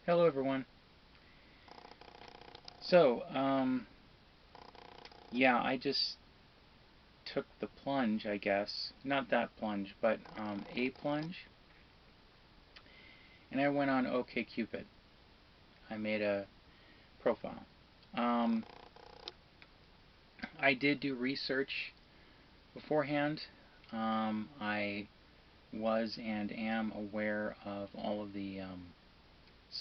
Hello, everyone. So, yeah, I just took the plunge, I guess. Not that plunge, but a plunge. And I went on OkCupid. I made a profile. Um, I did do research beforehand. I was and am aware of all of the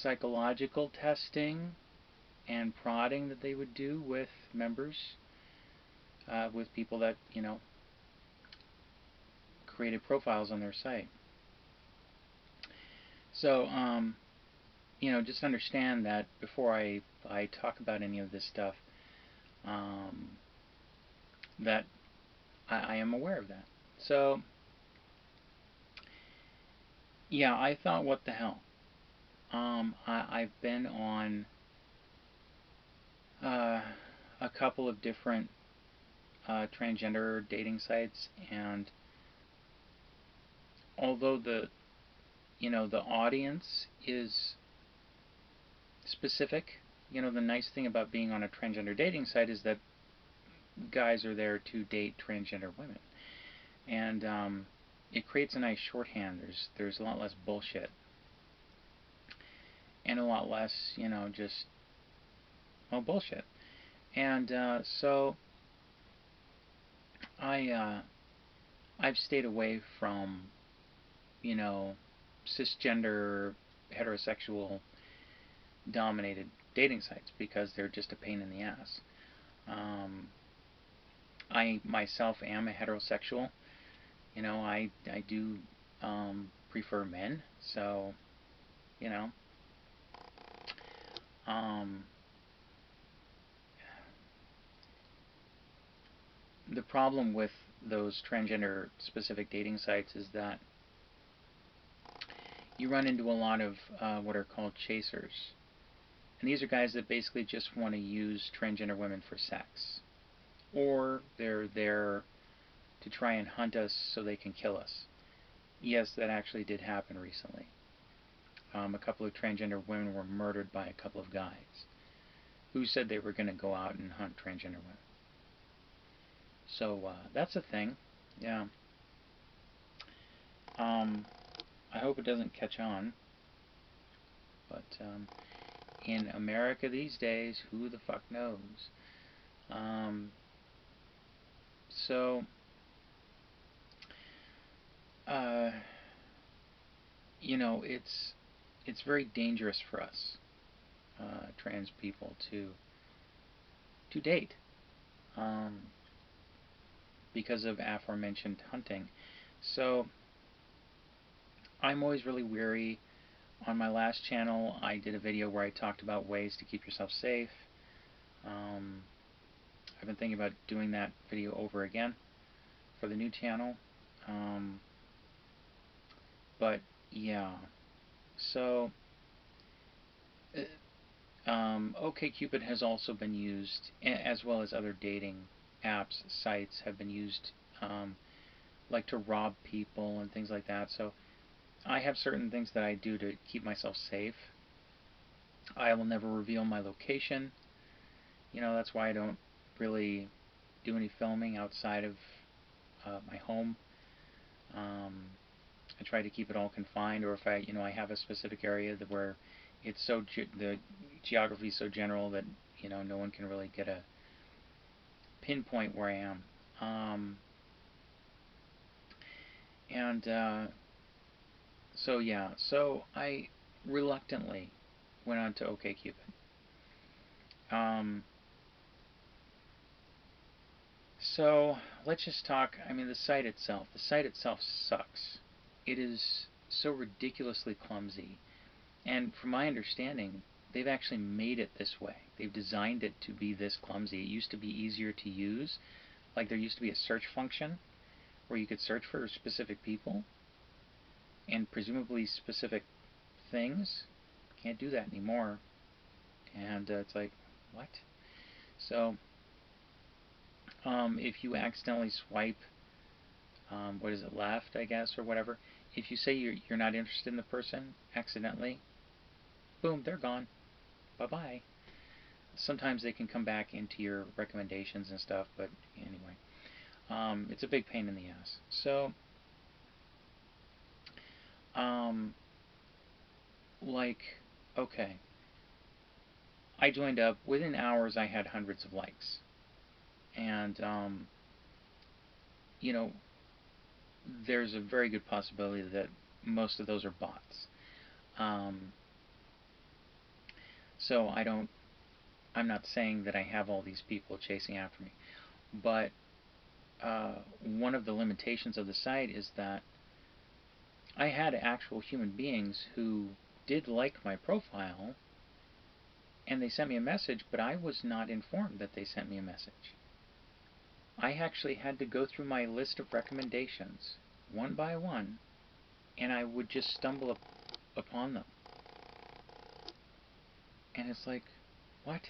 psychological testing and prodding that they would do with members, with people that, created profiles on their site. So, just understand that before I talk about any of this stuff, um, that I am aware of that. So, yeah, I thought, what the hell? I've been on uh, a couple of different transgender dating sites, and although the audience is specific, the nice thing about being on a transgender dating site is that guys are there to date transgender women, and it creates a nice shorthand. There's a lot less bullshit, and a lot less, just bullshit. And so I I've stayed away from you know cisgender heterosexual dominated dating sites because they're just a pain in the ass. Um, I myself am a heterosexual. I do prefer men, so you know um, the problem with those transgender specific dating sites is that you run into a lot of what are called chasers. And these are guys that basically just want to use transgender women for sex. Or they're there to try and hunt us so they can kill us. Yes, that actually did happen recently. A couple of transgender women were murdered by a couple of guys who said they were going to go out and hunt transgender women. So that's a thing. Yeah. Um, I hope it doesn't catch on. But in America these days, who the fuck knows? Um, so, uh, it's very dangerous for us trans people to date um, because of aforementioned hunting. So I'm always really weary. On my last channel, I did a video where I talked about ways to keep yourself safe. Um, I've been thinking about doing that video over again for the new channel. Um, but yeah, so OkCupid has also been used, as well as other dating apps, sites have been used, um, like to rob people and things like that. So I have certain things that I do to keep myself safe. I will never reveal my location. That's why I don't really do any filming outside of my home. Um, I try to keep it all confined, or if I have a specific area where it's the geography is so general that no one can really get a pinpoint where I am. And so yeah, so I reluctantly went on to OkCupid. Um, so let's just talk. I mean, the site itself. The site itself sucks. It is so ridiculously clumsy. And from my understanding, they've actually made it this way. They've designed it to be this clumsy. It used to be easier to use. Like there used to be a search function where you could search for specific people and presumably specific things. Can't do that anymore. And it's like, what? So if you accidentally swipe, what is it, left, I guess, or whatever, if you say you're not interested in the person accidentally, boom, they're gone. Bye-bye. Sometimes they can come back into your recommendations and stuff, but anyway, it's a big pain in the ass. So, um, like, okay, I joined up. Within hours, I had hundreds of likes, and you know, there's a very good possibility that most of those are bots. Um, so I'm not saying that I have all these people chasing after me, but one of the limitations of the site is that I had actual human beings who did like my profile and they sent me a message, but I was not informed that they sent me a message. I actually had to go through my list of recommendations one by one, and I would just stumble upon them. And it's like, what?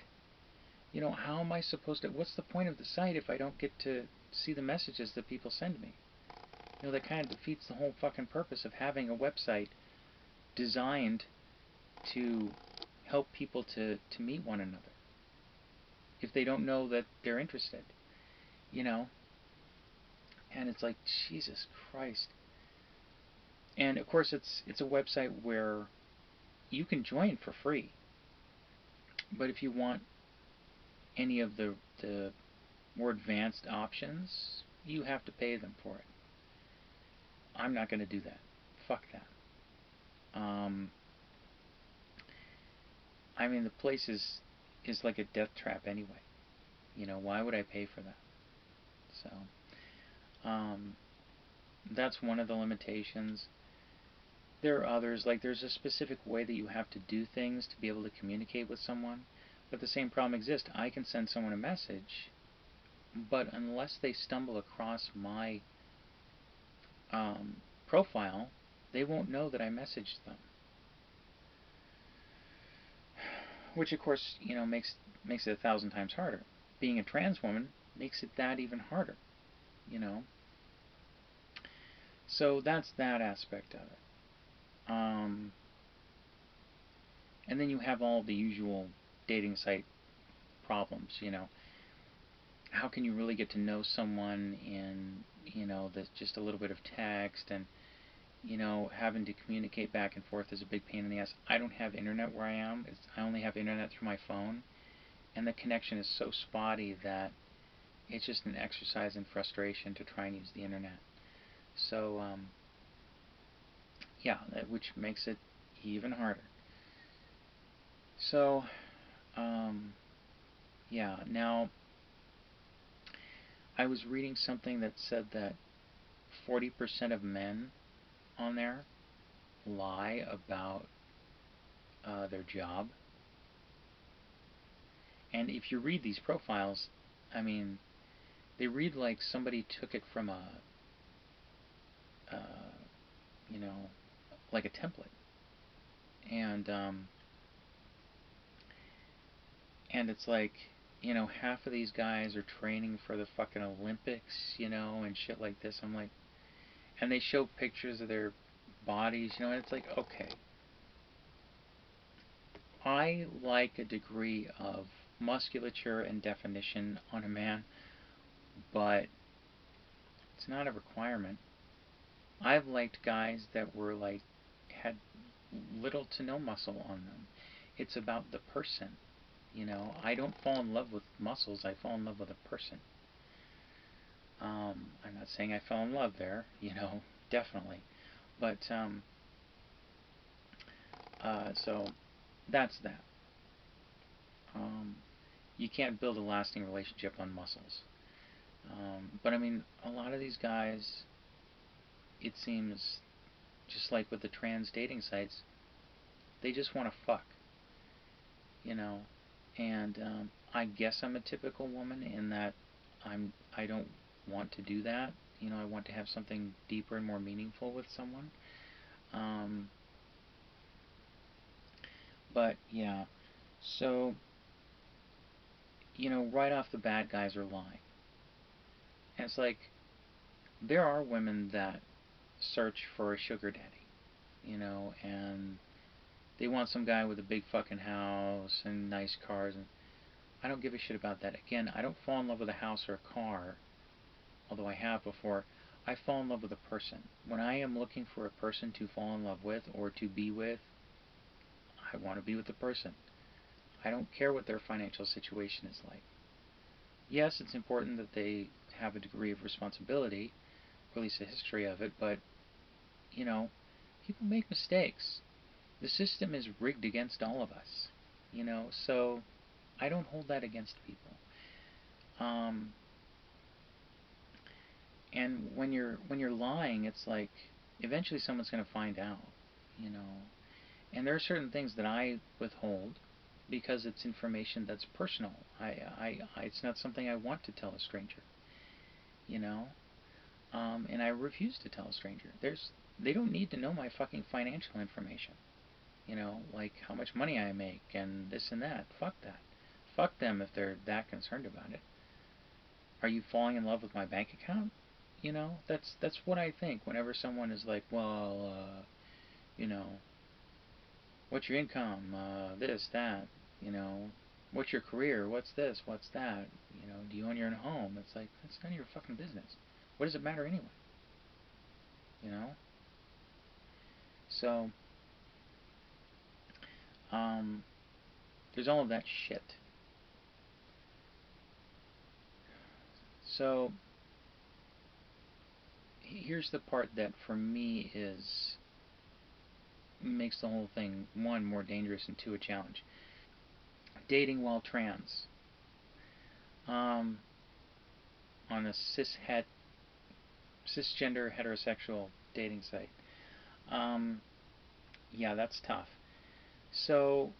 How am I supposed to, what's the point of the site if I don't get to see the messages that people send me? That kind of defeats the whole fucking purpose of having a website designed to help people to meet one another if they don't know that they're interested, you know? And it's like, Jesus Christ. And of course it's a website where you can join for free. But if you want any of the more advanced options, you have to pay them for it. I'm not going to do that. Fuck that. I mean, the place is like a death trap anyway. Why would I pay for that? So, that's one of the limitations. There are others, like there's a specific way that you have to do things to be able to communicate with someone, but the same problem exists. I can send someone a message, but unless they stumble across my profile, they won't know that I messaged them. Which of course, makes it 1,000 times harder. Being a trans woman makes it that even harder, you know. So that's that aspect of it. And then you have all the usual dating site problems, How can you really get to know someone in, that's just a little bit of text, and, having to communicate back and forth is a big pain in the ass. I don't have internet where I am. I only have internet through my phone, and the connection is so spotty that it's just an exercise in frustration to try and use the internet. So, yeah, which makes it even harder. So, yeah, now I was reading something that said that 40% of men on there lie about their job. And if you read these profiles, I mean, they read like somebody took it from uh, you know, like a template. And and it's like, half of these guys are training for the fucking Olympics, and shit like this. I'm like, and they show pictures of their bodies, and it's like, okay, I like a degree of musculature and definition on a man, but it's not a requirement. I've liked guys that were like, had little to no muscle on them. It's about the person, I don't fall in love with muscles, I fall in love with a person. I'm not saying I fell in love there, definitely. But, so that's that. Um, you can't build a lasting relationship on muscles. But I mean, a lot of these guys, it seems, just like with the trans dating sites, they just want to fuck, you know. And I guess I'm a typical woman in that I don't want to do that. I want to have something deeper and more meaningful with someone. Um, but yeah, so right off the bat, guys are lying. And it's like there are women that search for a sugar daddy, and They want some guy with a big fucking house and nice cars, and I don't give a shit about that. Again, I don't fall in love with a house or a car, although I have before. I fall in love with a person. When I am looking for a person to fall in love with or to be with, I want to be with the person. I don't care what their financial situation is like. Yes, it's important that they have a degree of responsibility, or at least a history of it, but, you know, people make mistakes. The system is rigged against all of us, so I don't hold that against people. Um, and when you're lying, it's like eventually someone's going to find out, you know. And there are certain things that I withhold because it's information that's personal. It's not something I want to tell a stranger, you know. And I refuse to tell a stranger. They don't need to know my fucking financial information, like how much money I make and this and that. Fuck that. Fuck them if they're that concerned about it. Are you falling in love with my bank account? That's what I think whenever someone is like, well, you know, what's your income? This, that, you know, what's your career? What's this? What's that? Do you own your own home? It's like, that's none of your fucking business. What does it matter anyway? You know? So, um, there's all of that shit. So, here's the part that for me makes the whole thing, one, more dangerous, and two, a challenge. Dating while trans. Um, on a cisgender heterosexual dating site. Um, yeah, that's tough. So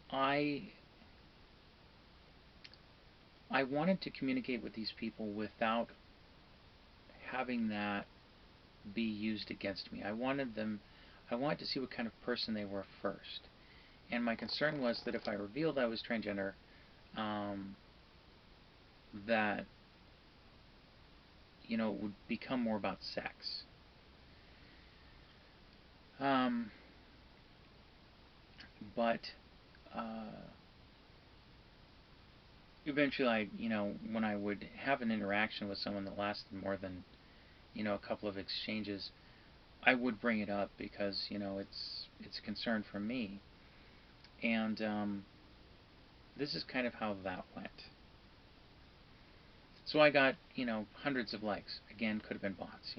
I I wanted to communicate with these people without having that be used against me. I wanted to see what kind of person they were first. And my concern was that if I revealed I was transgender, um, that it would become more about sex. Um, but uh, eventually, when I would have an interaction with someone that lasted more than a couple of exchanges, I would bring it up because it's a concern for me. And this is kind of how that went. So I got hundreds of likes. Again, could have been bots.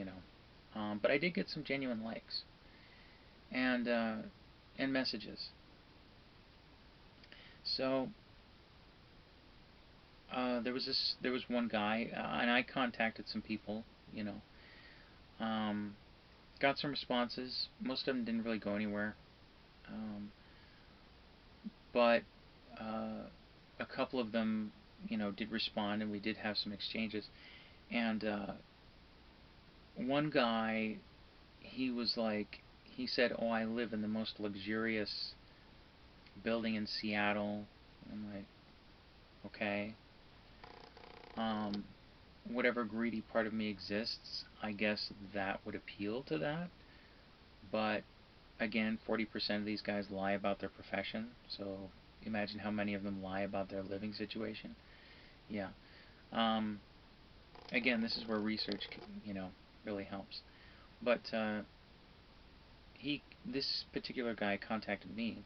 But I did get some genuine likes and messages. So there was one guy, and I contacted some people. You know, um, got some responses. Most of them didn't really go anywhere, um, but a couple of them, did respond, and we did have some exchanges. And one guy, he said, "Oh, I live in the most luxurious building in Seattle." I'm like, okay. Um, Whatever greedy part of me exists, I guess that would appeal to that. But again, 40% of these guys lie about their profession, so imagine how many of them lie about their living situation. Yeah. Um, Again, this is where research, really helps. But this particular guy contacted me.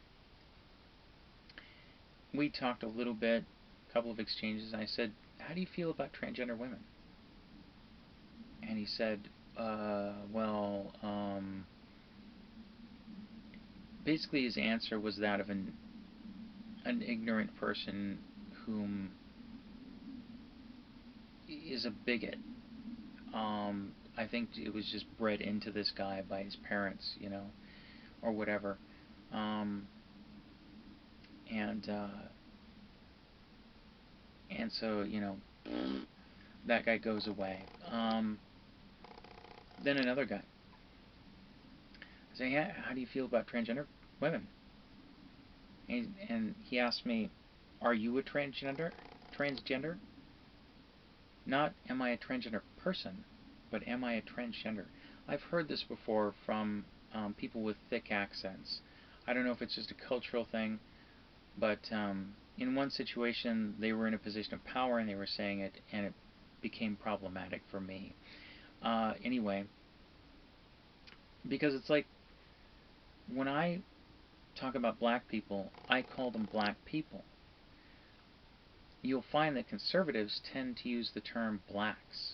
We talked a little bit, a couple of exchanges. And I said, "How do you feel about transgender women?" And he said, well, basically his answer was that of an ignorant person whom is a bigot. I think it was just bred into this guy by his parents, or whatever. Um, and so that guy goes away. Then another guy. I say, yeah, how do you feel about transgender women? And he asked me, are you a transgender? Transgender? Not am I a transgender person, but am I a transgender? I've heard this before from people with thick accents. I don't know if it's just a cultural thing, but in one situation they were in a position of power and they were saying it, and it became problematic for me. Anyway, because it's like when I talk about black people, I call them black people. You'll find that conservatives tend to use the term blacks.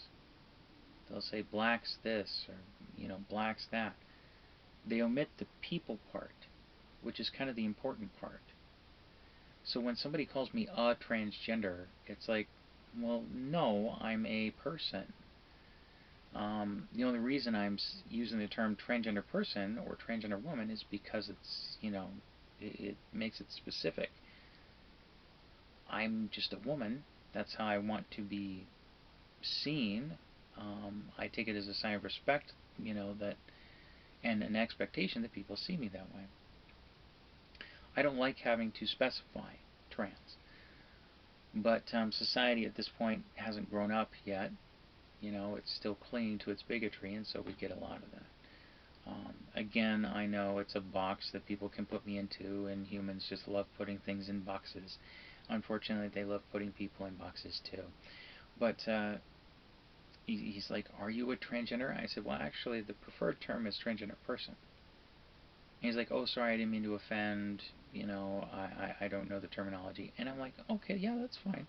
They'll say blacks this or blacks that. They omit the people part, which is kind of the important part. So when somebody calls me a transgender, it's like, well, no, I'm a person. The only reason I'm using the term transgender person or transgender woman is because it's, it makes it specific. I'm just a woman. That's how I want to be seen. I take it as a sign of respect, that, and an expectation that people see me that way. I don't like having to specify trans, but society at this point hasn't grown up yet. It's still clinging to its bigotry, and so we get a lot of that. Again, I know it's a box that people can put me into, and humans just love putting things in boxes. Unfortunately, they love putting people in boxes too. But he's like, "Are you a transgender?" I said, "Well, actually, the preferred term is transgender person." And he's like, "Oh, sorry, I didn't mean to offend. I don't know the terminology." And I'm like, "Okay, yeah, that's fine."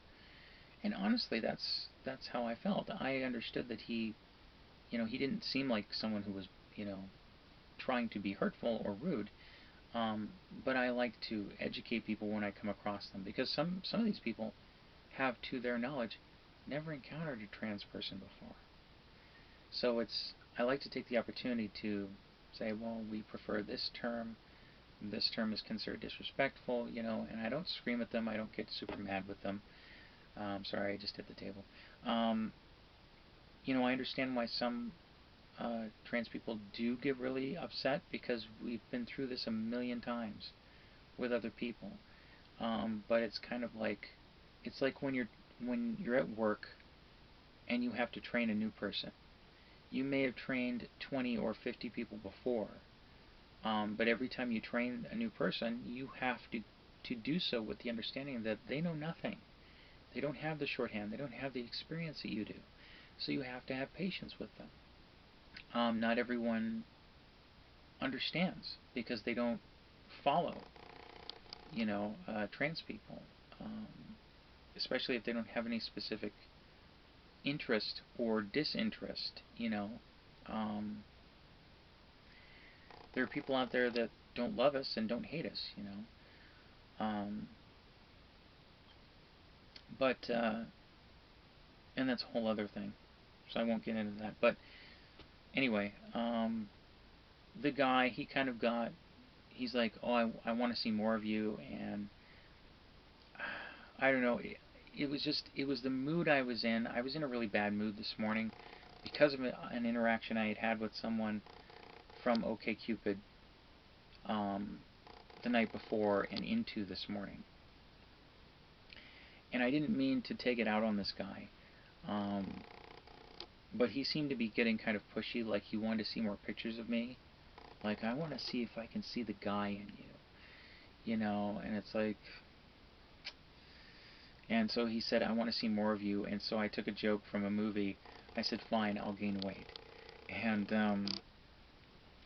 And honestly, that's how I felt. I understood that he didn't seem like someone who was, trying to be hurtful or rude. But I like to educate people when I come across them, because some of these people have, to their knowledge, never encountered a trans person before. So I like to take the opportunity to say, well, we prefer this term. This term is considered disrespectful, and I don't scream at them. I don't get super mad with them. Sorry, I just hit the table. I understand why some trans people do get really upset, because we've been through this a million times with other people. But it's kind of like, it's like when you're at work and you have to train a new person. You may have trained 20 or 50 people before, but every time you train a new person, you have to do so with the understanding that they know nothing. They don't have the shorthand. They don't have the experience that you do. So you have to have patience with them. Not everyone understands, because they don't follow, trans people, especially if they don't have any specific interest or disinterest. There are people out there that don't love us and don't hate us. But and that's a whole other thing, so I won't get into that. But anyway, the guy, he kind of he's like, oh, I want to see more of you, and I don't know, it was the mood I was in. I was in a really bad mood this morning because of an interaction I had with someone from OkCupid the night before and into this morning. And I didn't mean to take it out on this guy, but he seemed to be getting kind of pushy, like he wanted to see more pictures of me. Like, I want to see if I can see the guy in you, and it's like, and so he said, I want to see more of you, and so I took a joke from a movie. I said, fine, I'll gain weight. And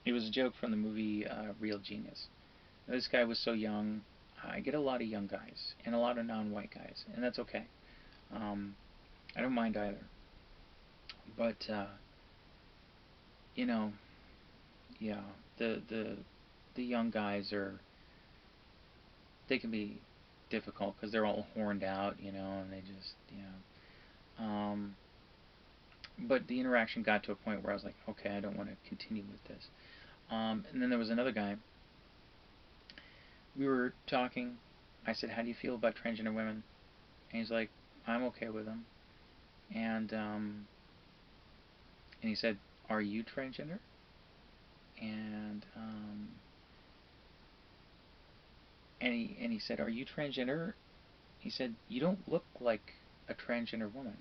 it was a joke from the movie Real Genius. This guy was so young. I get a lot of young guys, and a lot of non-white guys, and that's okay. I don't mind either. But, yeah, the young guys they can be difficult because they're all horned out, and they just, but the interaction got to a point where I was like, okay, I don't want to continue with this. And then there was another guy. We were talking. I said, how do you feel about transgender women? And he's like, I'm okay with them. And he said, are you transgender? And he said, are you transgender? He said, you don't look like a transgender woman.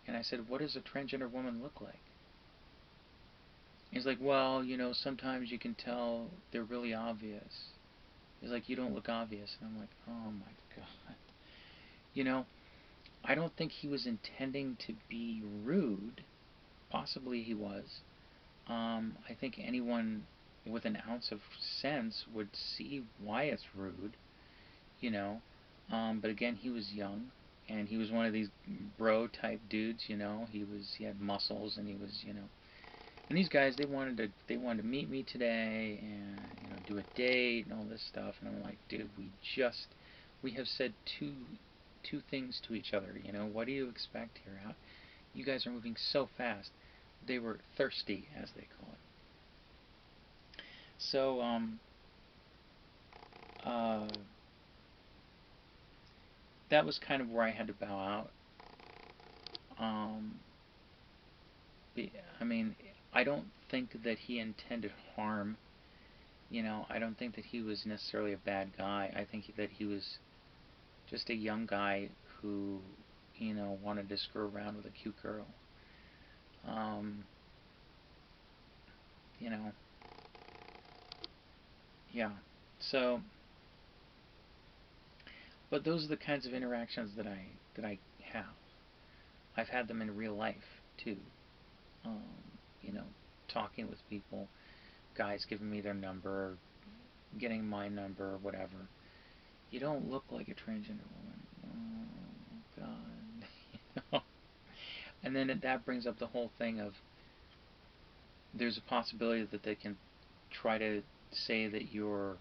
And I said, what does a transgender woman look like? He's like, well, sometimes you can tell they're really obvious. He's like, you don't look obvious. And I'm like, oh my God. You know, I don't think he was intending to be rude. Possibly he was. I think anyone with an ounce of sense would see why it's rude, you know. But again, he was young, and he was one of these bro type dudes, he had muscles, and he was, and these guys, they wanted to meet me today, and do a date and all this stuff, and I'm like, dude, we have said two things to each other, what do you expect here? You guys are moving so fast. They were thirsty, as they call it. So, uh, that was kind of where I had to bow out. Um, I mean, I don't think that he intended harm. I don't think that he was necessarily a bad guy. I think that he was just a young guy who, wanted to screw around with a cute girl. Um, you know, yeah. So, but those are the kinds of interactions that I have. I've had them in real life too. Um, you know, talking with people, guys giving me their number, getting my number, or whatever. You don't look like a transgender woman. Oh God. And then that brings up the whole thing of there's a possibility that they can try to say that you're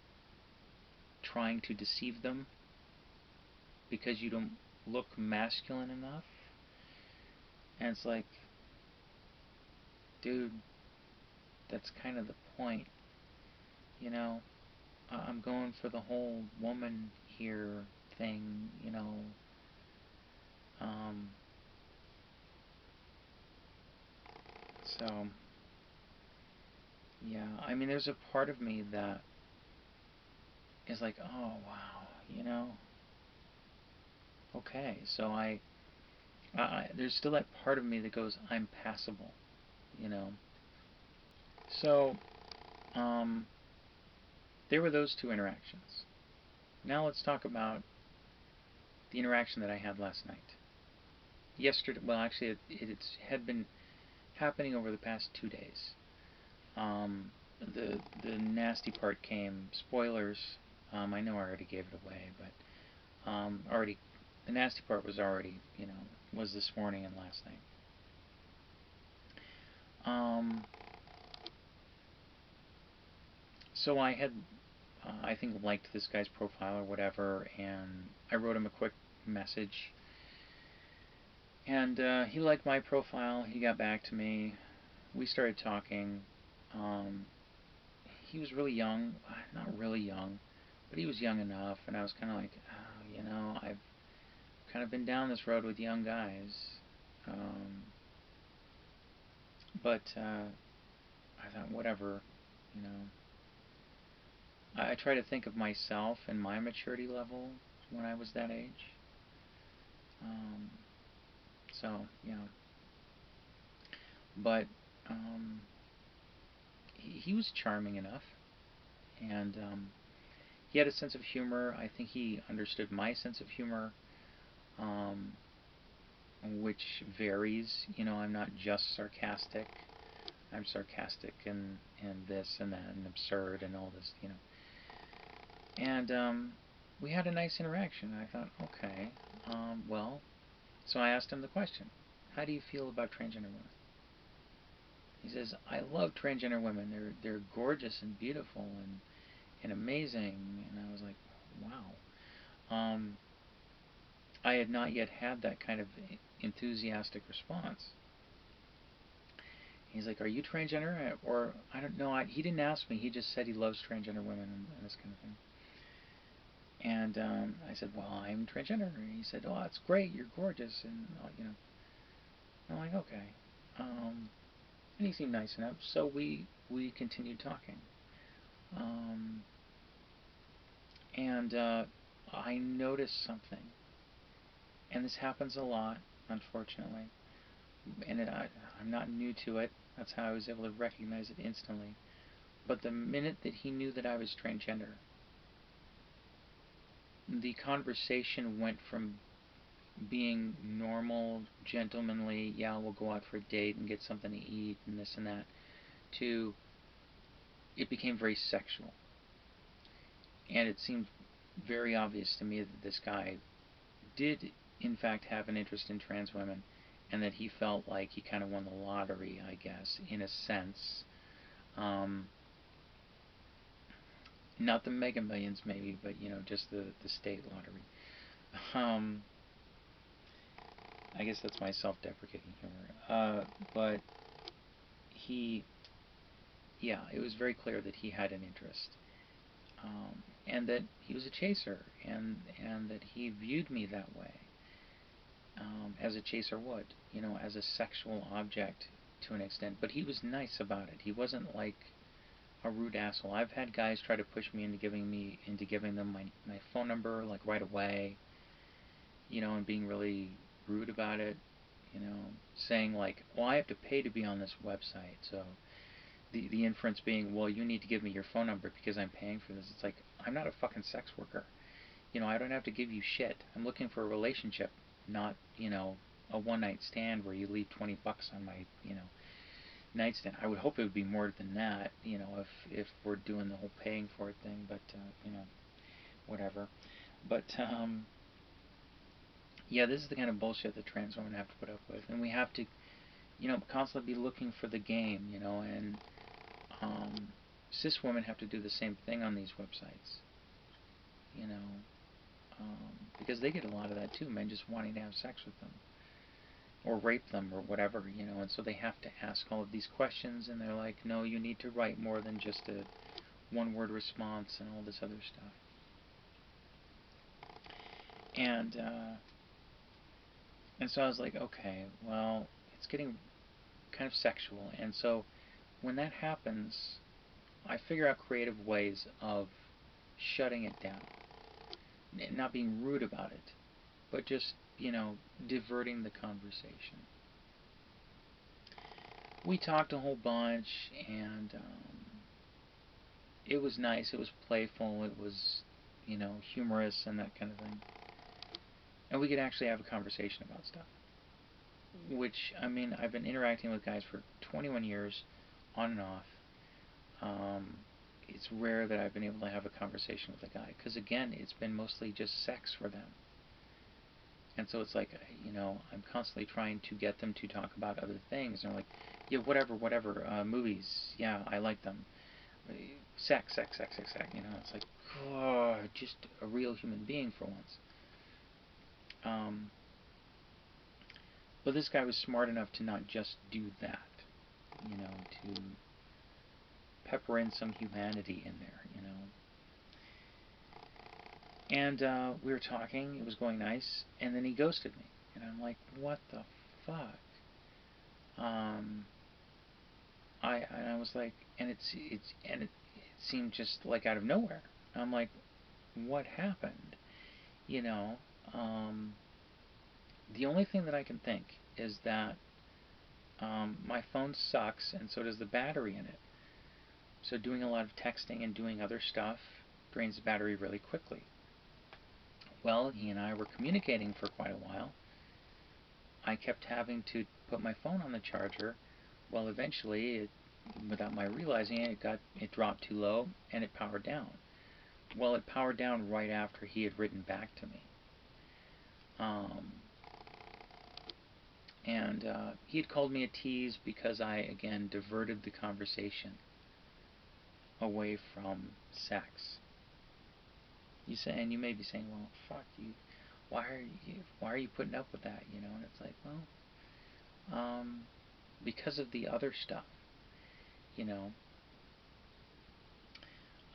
trying to deceive them because you don't look masculine enough. And it's like, dude, that's kind of the point. You know, I'm going for the whole woman here thing. Um, so, yeah, I mean, there's a part of me that is like, oh, wow, okay. So there's still that part of me that goes, I'm passable, you know. So, um, there were those two interactions. Now let's talk about the interaction that I had last night. Yesterday, well, actually, it had been happening over the past 2 days. The nasty part came. Spoilers. I know I already gave it away, but already the nasty part was already was this morning and last night. So I had I think liked this guy's profile or whatever, and I wrote him a quick message. And he liked my profile. He got back to me. We started talking. Um, he was really young, not really young, but he was young enough, and I was kind of like, oh, I've kind of been down this road with young guys. Um, but I thought, whatever, you know. I try to think of myself and my maturity level when I was that age. Um, so, but um, he was charming enough, and he had a sense of humor. I think he understood my sense of humor, um, which varies. I'm not just sarcastic. I'm sarcastic and this and that and absurd and all this. And we had a nice interaction. I thought, okay, well, so I asked him the question, how do you feel about transgender women? He says, I love transgender women. They're gorgeous and beautiful and amazing. And I was like, wow. I had not yet had that kind of enthusiastic response. He's like, are you transgender? Or, I don't know. He didn't ask me. He just said he loves transgender women and this kind of thing. And I said, well, I'm transgender. And he said, oh, that's great. You're gorgeous. And. I'm like, okay. And he seemed nice enough. So we continued talking. Um, and I noticed something. And this happens a lot, unfortunately. and I'm not new to it. That's how I was able to recognize it instantly. But the minute that he knew that I was transgender, the conversation went from being normal, gentlemanly, yeah, we'll go out for a date and get something to eat and this and that, to it became very sexual. And it seemed very obvious to me that this guy did, in fact, have an interest in trans women, and that he felt like he kind of won the lottery, I guess, in a sense. Um, Not the Mega Millions, maybe, but just the state lottery. Um, I guess that's my self-deprecating humor. But he, yeah, it was very clear that he had an interest, and that he was a chaser, and that he viewed me that way, as a chaser would, as a sexual object to an extent. But he was nice about it. He wasn't like a rude asshole. I've had guys try to push me into giving them my phone number like right away, and being really rude about it, saying like, well, I have to pay to be on this website, so the inference being, well, you need to give me your phone number because I'm paying for this. It's like, I'm not a fucking sex worker. I don't have to give you shit. I'm looking for a relationship, not, a one night stand where you leave 20 bucks on my, nightstand. I would hope it would be more than that, if we're doing the whole paying for it thing, but, whatever. But, yeah, this is the kind of bullshit that trans women have to put up with, and we have to, constantly be looking for the game, and cis women have to do the same thing on these websites, you know, because they get a lot of that too, men just wanting to have sex with them or rape them or whatever, and so they have to ask all of these questions, and they're like, no, you need to write more than just a one-word response and all this other stuff. And so I was like, okay, well, it's getting kind of sexual, and so when that happens, I figure out creative ways of shutting it down, not being rude about it, but just, diverting the conversation. We talked a whole bunch, and it was nice, it was playful, it was, humorous and that kind of thing. And we could actually have a conversation about stuff. Which, I mean, I've been interacting with guys for 21 years, on and off. Um, it's rare that I've been able to have a conversation with a guy, because again, it's been mostly just sex for them. And so it's like, I'm constantly trying to get them to talk about other things. And they're like, yeah, whatever, movies, yeah, I like them. Sex, sex, sex, sex, sex, it's like, oh, just a real human being for once. Um, but this guy was smart enough to not just do that, to pepper in some humanity in there, And we were talking, it was going nice, and then he ghosted me. And I'm like, what the fuck? Um, I was like, and it seemed just like out of nowhere. I'm like, what happened? You know, um, the only thing that I can think is that my phone sucks, and so does the battery in it. So doing a lot of texting and doing other stuff drains the battery really quickly. Well, he and I were communicating for quite a while. I kept having to put my phone on the charger. Well, eventually, without my realizing it, it dropped too low and it powered down. Well, it powered down right after he had written back to me. Um, and he had called me a tease because I, again, diverted the conversation away from sex. And you may be saying, well, fuck you. Why are you putting up with that? And it's like, well, because of the other stuff, you know.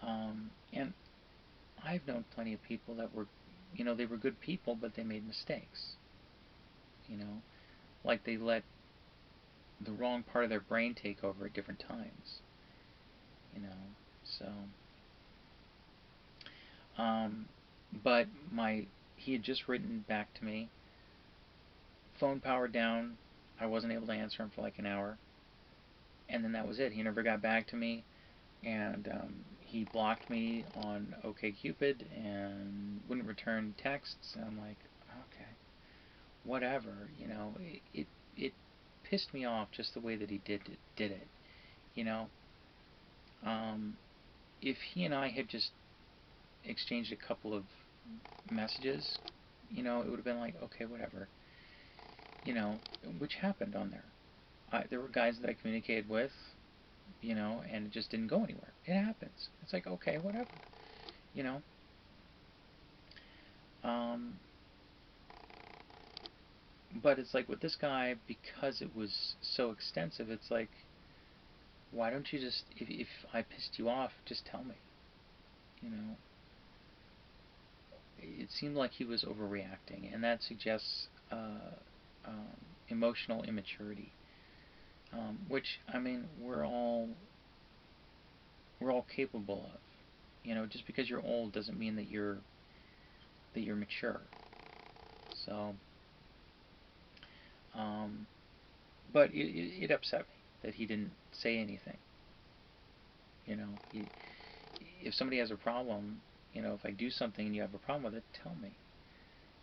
And I've known plenty of people that were, they were good people, but they made mistakes. Like they let the wrong part of their brain take over at different times. So, um, but he had just written back to me, phone powered down, I wasn't able to answer him for like an hour, and then that was it. He never got back to me, and he blocked me on OkCupid and wouldn't return texts. And I'm like, okay, whatever, you know. It pissed me off just the way that he did it, you know. Um, if he and I had just exchanged a couple of messages, you know, it would have been like, okay, whatever, you know, which happened on there. There were guys that I communicated with, you know, and it just didn't go anywhere. It happens. It's like, okay, whatever, you know. Um, but it's like with this guy, because it was so extensive, it's like, why don't you just, if I pissed you off, just tell me, you know. It seemed like he was overreacting, and that suggests um, emotional immaturity, which I mean we're all capable of. You know, just because you're old doesn't mean that you're mature. So, um, but it upset me that he didn't say anything. You know, if somebody has a problem, you know, if I do something and you have a problem with it, tell me.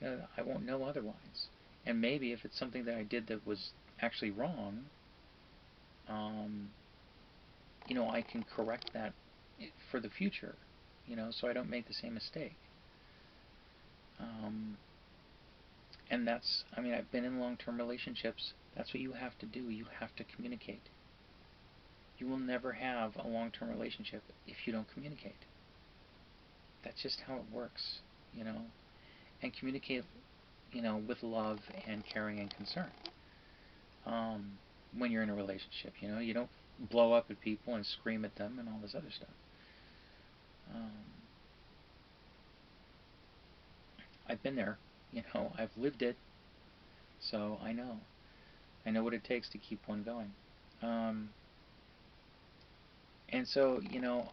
You know, I won't know otherwise. And maybe if it's something that I did that was actually wrong, um, you know, I can correct that for the future, you know, so I don't make the same mistake. Um, and that's, I mean, I've been in long-term relationships. That's what you have to do. You have to communicate. You will never have a long-term relationship if you don't communicate. That's just how it works, you know. And communicate, you know, with love and caring and concern. Um, when you're in a relationship, you know, you don't blow up at people and scream at them and all this other stuff. Um, I've been there, you know, I've lived it, so I know. I know what it takes to keep one going. Um, and so, you know,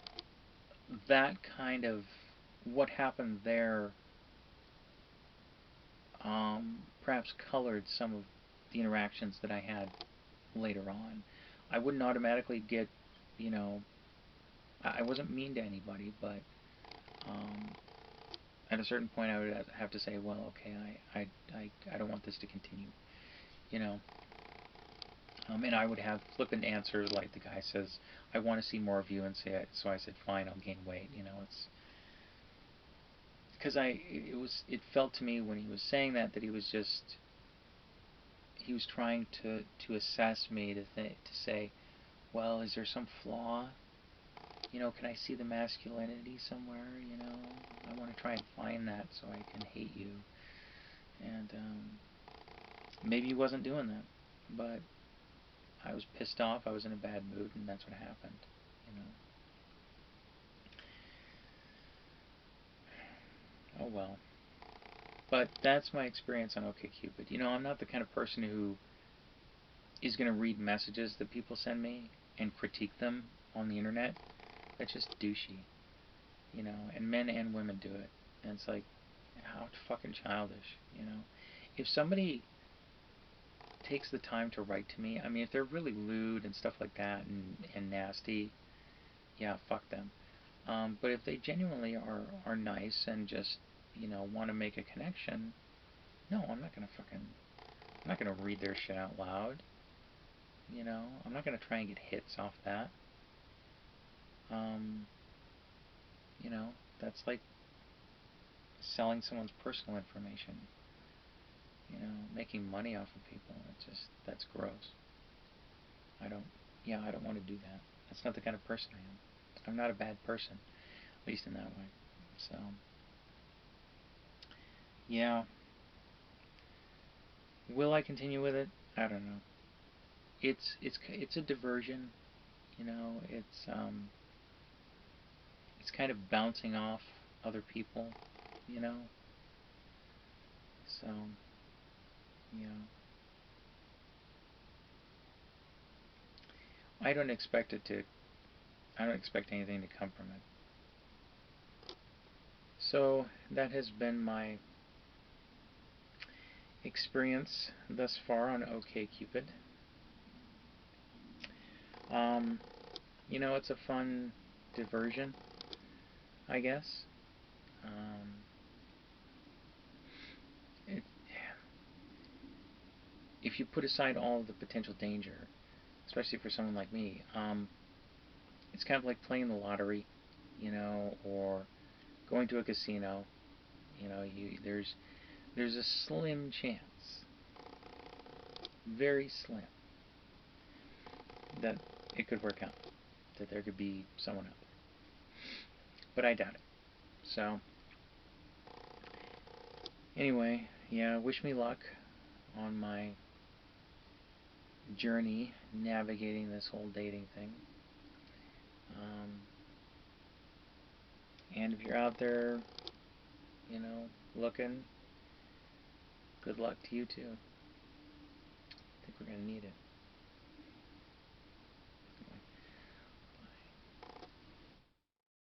that kind of what happened there perhaps colored some of the interactions that I had later on. I wouldn't automatically get, you know, I wasn't mean to anybody, but um, at a certain point I would have to say, well, okay, I don't want this to continue, you know. And I would have flippant answers like the guy says, I want to see more of you, and say it. So I said, fine, I'll gain weight. You know, it's because it felt to me when he was saying that he was just he was trying to assess me to say, well, is there some flaw? You know, can I see the masculinity somewhere? You know, I want to try and find that so I can hate you. And maybe he wasn't doing that, but I was pissed off. I was in a bad mood, and that's what happened. You know. Oh well. But that's my experience on OkCupid. You know, I'm not the kind of person who is going to read messages that people send me and critique them on the internet. That's just douchey. You know, and men and women do it. And it's like, how fucking childish, you know? If somebody takes the time to write to me, I mean, if they're really lewd and stuff like that and nasty, yeah, fuck them. But if they genuinely are nice and just, you know, want to make a connection, no, I'm not gonna read their shit out loud. You know, I'm not gonna try and get hits off that. Um, you know, that's like selling someone's personal information. You know, making money off of people. That's gross. I don't, yeah, I don't want to do that. That's not the kind of person I am. I'm not a bad person, at least in that way. So, yeah, will I continue with it? I don't know. It's a diversion. You know, it's kind of bouncing off other people. You know, so yeah, I don't expect it to. I don't expect anything to come from it. So that has been my experience thus far on OkCupid. You know, it's a fun diversion, I guess. It, if you put aside all of the potential danger, especially for someone like me, it's kind of like playing the lottery, you know, or going to a casino. You know, there's a slim chance, very slim, that it could work out, that there could be someone out there. But I doubt it. So, anyway, yeah, wish me luck on my journey navigating this whole dating thing. And if you're out there, you know, looking, good luck to you too. I think we're going to need it.